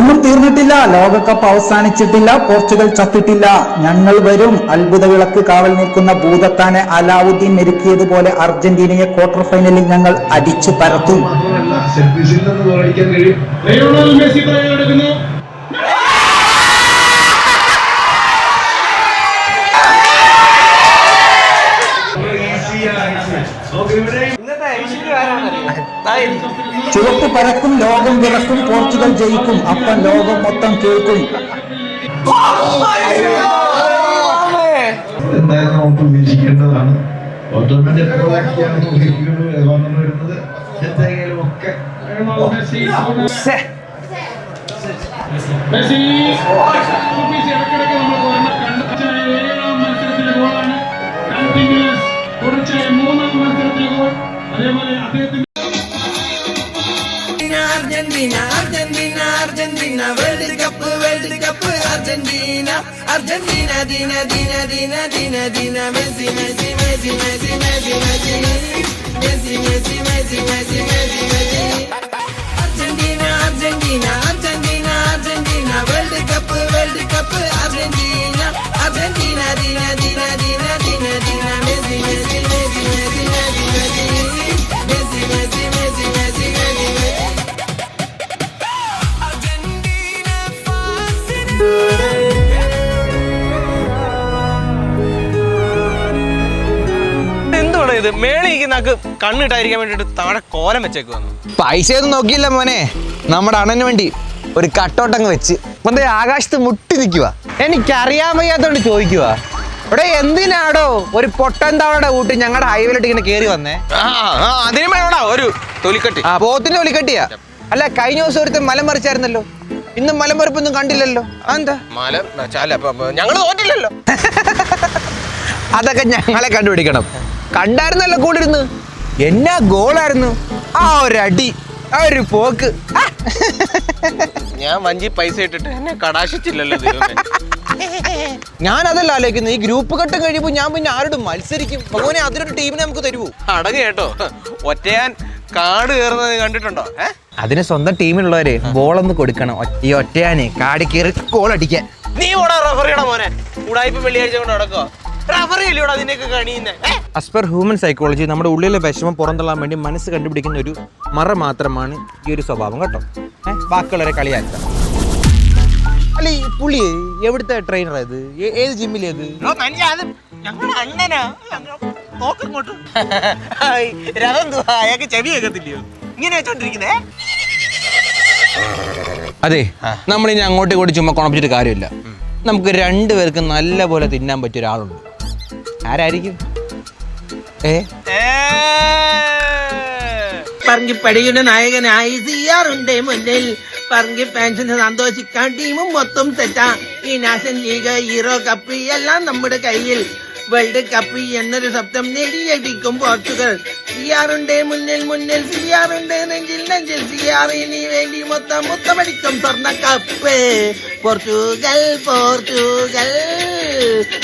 ഒന്നും തീർന്നിട്ടില്ല. ലോകകപ്പ് അവസാനിച്ചിട്ടില്ല. പോർച്ചുഗൽ ചത്തിട്ടില്ല. ഞങ്ങൾ വരും. അത്ഭുത വിളക്ക് കാവൽ നിൽക്കുന്ന ഭൂതത്താനെ അലാവുദ്ദീൻ മെരുക്കിയതുപോലെ അർജന്റീനയെ ക്വാർട്ടർ ഫൈനലിൽ ഞങ്ങൾ അടിച്ചു പരത്തും. ചുവപ്പ് പരക്കും, ലോകം വിളക്കും, പോർച്ചുഗൽ ജയിക്കും. അപ്പം ലോകം മൊത്തം കേൾക്കും. എന്തായാലും നമുക്ക് വീക്ഷിക്കേണ്ടതാണ്. ഓട്ടോമാറ്റിക് എന്തായാലും ഒക്കെ Argentina, Argentina, Argentina, World Cup, Argentina, Argentina, Dina, Dina, Dina, Dina, Dina, Messi, Messi, Messi, Messi, Messi, Messi, Messi, Messi, Messi, Messi, Messi, Messi, Argentina, Argentina, Argentina, Argentina, World Cup, Argentina, Argentina, Dina, Dina, Dina, Dina, Dina, Messi, Messi, Messi, Messi, Messi, Messi, Messi, Messi, Messi, Messi, Messi, Messi. എന്തുവാണ് ഇത്? മേളിക്ക് കണ്ണിട്ടായിരിക്കാൻ വേണ്ടിട്ട് താഴെ കോലം വെച്ചേക്ക് വന്നു. പൈസ ഒന്നും നോക്കിയില്ല മോനെ. നമ്മുടെ അണ്ണന് വേണ്ടി ഒരു കട്ടോട്ടങ്ങ് വെച്ച് ഇപ്പൊ ആകാശത്ത് മുട്ടി നിൽക്കുക. എനിക്കറിയാൻ വയ്യാത്തോണ്ട് ചോദിക്കുക, ഇവിടെ എന്തിനാടോ ഒരു പൊട്ടൻ തവണയുടെ കൂട്ടി ഞങ്ങളുടെ ഹൈവേയിലോട്ട് ഇങ്ങനെ കയറി വന്നേ? അതിന് വേണോ ഒരു തൊലിക്കട്ടി? ആ പോത്തിന്റെ തൊലിക്കട്ടിയാ. അല്ല, കഴിഞ്ഞ ദിവസം ഒരുത്തൻ മലം മറിച്ചായിരുന്നല്ലോ. ഇന്നും മലം മറിപ്പൊന്നും കണ്ടില്ലല്ലോ. എന്താ ഞങ്ങള് തോറ്റില്ലല്ലോ. അതൊക്കെ ഞങ്ങളെ കണ്ടുപിടിക്കണം. കണ്ടായിരുന്നല്ലോ കൂടെ ഇരുന്ന്. എന്നാ ഗോളായിരുന്നു ആ ഒരടി, ആ ഒരു പോക്ക്. ഞാൻ വഞ്ചി പൈസ ഇട്ടിട്ട് എന്നെ കടാശിച്ചില്ലല്ലോ ദൈവമേ. ഞാൻ അതല്ല ആലോചിക്കുന്നത്, ഈ ഗ്രൂപ്പ് ഘട്ടം കഴിയുമ്പോൾ ഞാൻ പിന്നെ ആരോടും മത്സരിക്കും? ഭഗവാനെ, അതിനൊരു ടീമിനെ നമുക്ക് തരുമോ? അടങ്ങ് കേട്ടോ, ഒറ്റയാൻ കാട് കയറുന്നത് കണ്ടിട്ടുണ്ടോ? അതിന് സ്വന്തം ടീമിലുള്ളവര് ബോളൊന്ന് കൊടുക്കണം. ഈ ഒറ്റയാന് കാടി കയറി ഗോൾ അടിക്കാൻ. നീ ഓടാ റഫറിയുടെ മോനെ. ഉടായിപ്പ് വെള്ളിയാഴ്ച കൊണ്ട് നടക്കോ? റഫറി അല്ലയോടാ അതിനൊക്കെ കഴിയുന്നേ. ആസ് പെർ ഹ്യൂമൻ സൈക്കോളജി, നമ്മുടെ ഉള്ളിലെ വിഷമം പുറന്തള്ളാൻ വേണ്ടി മനസ്സ് കണ്ടുപിടിക്കുന്ന ഒരു മറ മാത്രമാണ് ഈ ഒരു സ്വഭാവം കേട്ടോ. ബാക്കിയുള്ളവരെ കളിയാക്കാം. അല്ല, ഈ പുള്ളി എവിടുത്തെ ട്രെയിനറായത്? ഏത് ജിമ്മിലേത്? ഞങ്ങളുടെ അണ്ണനാ. നോക്കങ്ങോട്ട് രഥം അയാൾക്ക് ചെവി കേൾക്കത്തില്ലയോ ഇങ്ങനെ വെച്ചോണ്ടിരിക്കുന്നേ? അതെ, നമ്മളിനി അങ്ങോട്ടും ഇങ്ങോട്ടും ചുമ്മാ കുണപ്പിച്ചിട്ട് കാര്യമില്ല. നമുക്ക് രണ്ടുപേർക്ക് നല്ല പോലെ തിന്നാൻ പറ്റിയ ഒരാളുണ്ട്. ആരായിരിക്കും? പറങ്കിപ്പടിയുടെ നായകനായി സിയാറുണ്ട് മുന്നിൽ. പറങ്കി ഫാൻസിന് സന്തോഷിക്കാൻ ടീമും മൊത്തം സെറ്റാ. ഈ നാഷണൽ ലീഗ്, ഹീറോ കപ്പ് എല്ലാം നമ്മുടെ കയ്യിൽ. വേൾഡ് കപ്പ് എന്നൊരു ശബ്ദം നേടിയടിക്കും പോർച്ചുഗൽ. സിയാറുണ്ട് മുന്നിൽ മുന്നിൽ, സിയാറുണ്ട് നെഞ്ചിൽ നെഞ്ചിൽ, സിയാറിന് വേണ്ടി മൊത്തം മൊത്തമടിക്കും സ്വർണ്ണ cup. Portugal Portugal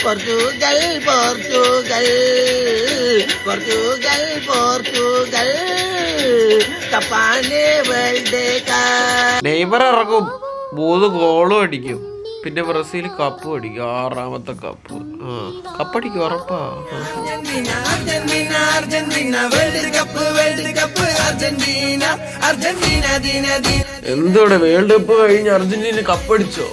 Portugal Portugal Portugal Portugal കപ്പാനെ വേൾഡ് കപ്പ്. നെയ്മർ ഇറക്കും, 3 ഗോളും അടിക്കും, പിന്നെ ബ്രസീൽ കപ്പ് അടിക്കും. 6ാമത്തെ കപ്പ്. കപ്പടിക്കും ഉറപ്പാ. എന്തുവിടെ വേൾഡ് കപ്പ് കഴിഞ്ഞ് അർജന്റീന കപ്പടിച്ചോ?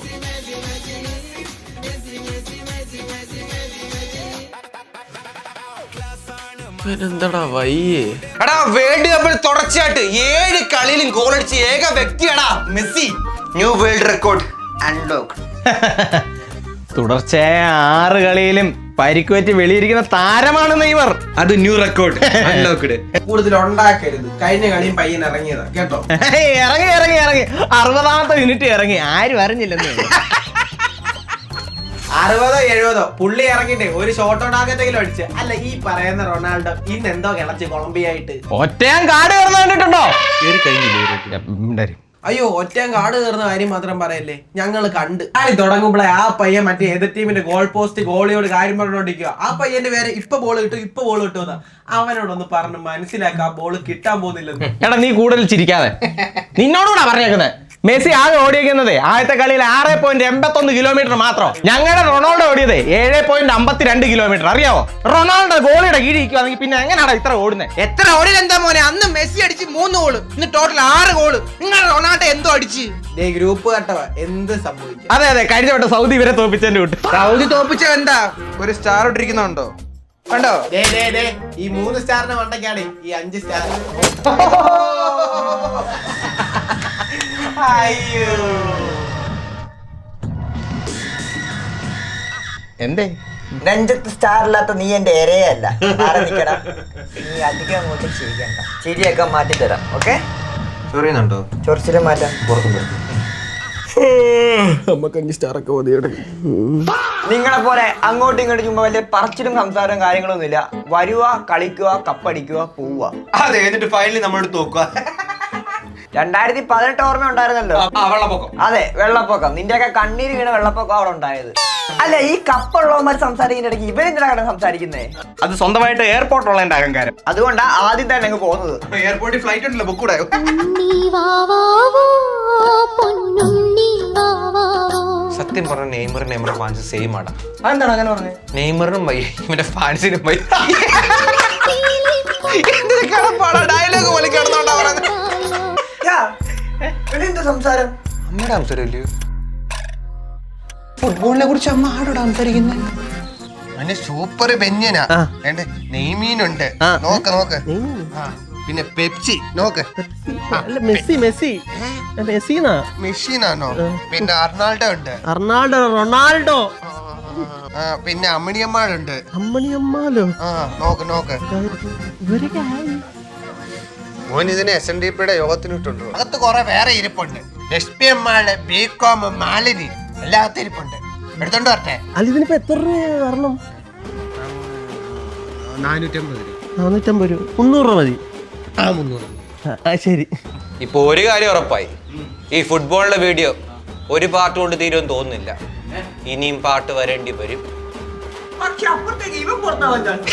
പിന്നെന്താടാ വയ്യേ? എടാ, വേൾഡ് കപ്പിൽ തുടർച്ചയായിട്ട് 7 കളിയിലും ഗോൾ അടിച്ച ഏക വ്യക്തിയാടാ Messi. New world record unlock. തുടർച്ചയായ 6 കളിയിലും പരിക്കുപറ്റി വെളിയിരിക്കുന്ന താരമാണ് നെയ്മർ. അത് ന്യൂ റെക്കോർഡ് അൺലോക്ക്ഡ്. കൂടുതൽ ഉണ്ടാക്കരുത്. കഴിഞ്ഞ കളിയും പയ്യൻ ഇറങ്ങിയതാ കേട്ടോ. ഇറങ്ങി 60ാമത്തെ മിനിറ്റ് ഇറങ്ങി. ആരും അറിഞ്ഞില്ലെന്ന്. 60-70 പുള്ളി ഇറങ്ങിട്ടെ ഒരു ഷോട്ട് ഔട്ട് ആകത്തെങ്കിലും അടിച്ച്. അല്ല, ഈ പറയുന്ന റൊണാൾഡോ ഇന്ന് എന്തോ കിളച്ച് കൊളംബിയ ആയിട്ട്. ഒറ്റയാൻ കാട് കയറുന്ന കണ്ടിട്ടുണ്ടോ? അയ്യോ, ഒറ്റയും കാട് കയറുന്ന കാര്യം മാത്രം പറയല്ലേ, ഞങ്ങൾ കണ്ട്. കളി തുടങ്ങുമ്പോഴേ ആ പയ്യൻ മറ്റേ എതിർ ടീമിന്റെ ഗോൾ പോസ്റ്റ് ഗോളിയോട് കാര്യം പറഞ്ഞോണ്ടിരിക്കുക. ആ പയ്യന്റെ പേര് ഇപ്പൊ ബോൾ കിട്ടുമെന്ന് അവനോടൊന്ന് പറഞ്ഞ് മനസ്സിലാക്കുക. ആ ബോൾ കിട്ടാൻ പോകുന്നില്ലെന്ന്. എടാ, നീ കൂടുതൽ ചിരിക്കാതെ. നിന്നോടുകൂടാ പറഞ്ഞേക്കുന്നത്. മെസ്സി ആകെ ഓടിയിരിക്കുന്നതേ ആദ്യത്തെ കളിയിൽ 6.81 കിലോമീറ്റർ മാത്രം. ഞങ്ങളുടെ റൊണാൾഡോ ഓടിയത് 7.52 കിലോമീറ്റർ. അറിയാവോ? റൊണാൾഡോ ഗോളിയുടെ കീഴിരിക്കുവാണെങ്കിൽ പിന്നെ എങ്ങനെയാണ് ഇത്ര ഓടുന്നത്? എത്ര ഓടിൽ എന്താ മോനെ? അന്ന് മെസ്സി അടിച്ച് 3 ഗോള്, ഇന്ന് ടോട്ടൽ 6 ഗോള്. നിങ്ങൾ റൊണാൾഡോ എന്തോ അടിച്ച് ഗ്രൂപ്പ് കട്ടവ എന്ത് സംഭവിക്കും? അതെ അതെ, കഴിഞ്ഞ വട്ടം സൗദി ഇവരെ തോപ്പിച്ചതിന്റെ കൂട്ട്. സൗദി തോപ്പിച്ച എന്താ ഒരു സ്റ്റാർ ഇട്ടിരിക്കുന്നുണ്ടോ? കണ്ടോ? ഈ 3 സ്റ്റാറിന്റെ മണ്ടക്കാണ് ഈ 5 സ്റ്റാർ. അയ്യോ എന്തേ രഞ്ജത്ത് സ്റ്റാറില്ലാത്ത നീ എന്റെ ഇരയല്ല. മാറി നിക്കടാ. നീ അധികം അങ്ങോട്ട് ചിരിക്കണ്ട. ചിരിയൊക്കെ മാറ്റി തരാം. ഓക്കെ? ചൊറിയുന്നുണ്ടോ? ചൊറിച്ചിലും മാറ്റാം. നിങ്ങളെ പോലെ അങ്ങോട്ടും ഇങ്ങോട്ടും ചുമ്മാ വലിയ പറച്ചിലും സംസാരവും കാര്യങ്ങളൊന്നും ഇല്ല. വരുക, കളിക്കുക, കപ്പടിക്കുക, പോവുക. അതെ, എന്നിട്ട് ഫൈനലിൽ നമ്മളെടുത്ത് നോക്കുക. 2018 ഓർമ്മ ഉണ്ടായിരുന്നല്ലോ. വെള്ളപ്പൊക്കം. അതെ, വെള്ളപ്പൊക്കം. നിന്റെയൊക്കെ കണ്ണീര് വീണ വെള്ളപ്പൊക്കം അവിടെ ഉണ്ടായത്. അല്ല, ഈ കപ്പുള്ളവന്മാർ സംസാരിക്കുന്ന ഇടയ്ക്ക് ഇവരെന്തിനാണ് സംസാരിക്കുന്നേ? അത് സ്വന്തമായിട്ട് എയർപോർട്ട് ഉള്ളതിന്റെ അഹങ്കാരം. അതുകൊണ്ടാ ആദ്യം തന്നെ അങ്ങ് പോകുന്നത്. എയർപോർട്ടിൽ ഫ്ലൈറ്റ് ഉണ്ടല്ലോ, ബുക്കൂടെ. സത്യം പറഞ്ഞ നെയ്മറിന്റെ ഫാൻസ് സെയിം ആണ്. അതെന്താണ് അങ്ങനെ പറഞ്ഞത്? നെയ്മറിനും വൈ, ഇവന്റെ ഫാൻസിനും വൈ. ഡയലോഗ് പോലെ കിടന്നോണ്ടാ പറയുന്നത്. എന്താ സംസാരം? അമ്മയുടെ സംസാരമില്ലയോ? ഫുട്ബോളിനെ കുറിച്ച് അമ്മ ആരോടാ സംസാരിക്കുന്നത്? അവന് സൂപ്പർ ബെന്യനാ. നെയ്മീനുണ്ട്, നോക്ക് നോക്ക്. പിന്നെ പെപ്സി നോക്ക്. മെസ്സിനാണോ? പിന്നെ അർണാൾഡോ ഉണ്ട്. റൊണാൾഡോ പിന്നെ അമ്മണിയമ്മാളുണ്ട്. നോക്ക് നോക്ക്. മോൻ ഇതിന് SNDPയുടെ യോഗത്തിന് ഇട്ടുണ്ടോ? അകത്ത് കുറെ വേറെ ഇരിപ്പുണ്ട്. SPM മാള്, ബികോം, മാലിനി എല്ലാത്ത ഇരിപ്പുണ്ട്. എടുത്തോണ്ട് വരട്ടെ. ഇതിനിപ്പോ എത്ര രൂപ വരണം? 450 രൂപ. 300 രൂപ മതി. 300. ശരി. ഇപ്പൊ ഒരു കാര്യം ഉറപ്പായി, ഈ ഫുട്ബോളിന്റെ വീഡിയോ ഒരു പാട്ട് കൊണ്ട് തീരുമെന്ന് തോന്നുന്നില്ല. ഇനിയും പാട്ട് വരേണ്ടി വരും. പക്ഷെ അപ്പുറത്തേക്ക് ഇവൻ പുറത്താവാൻ ചാൻസ്.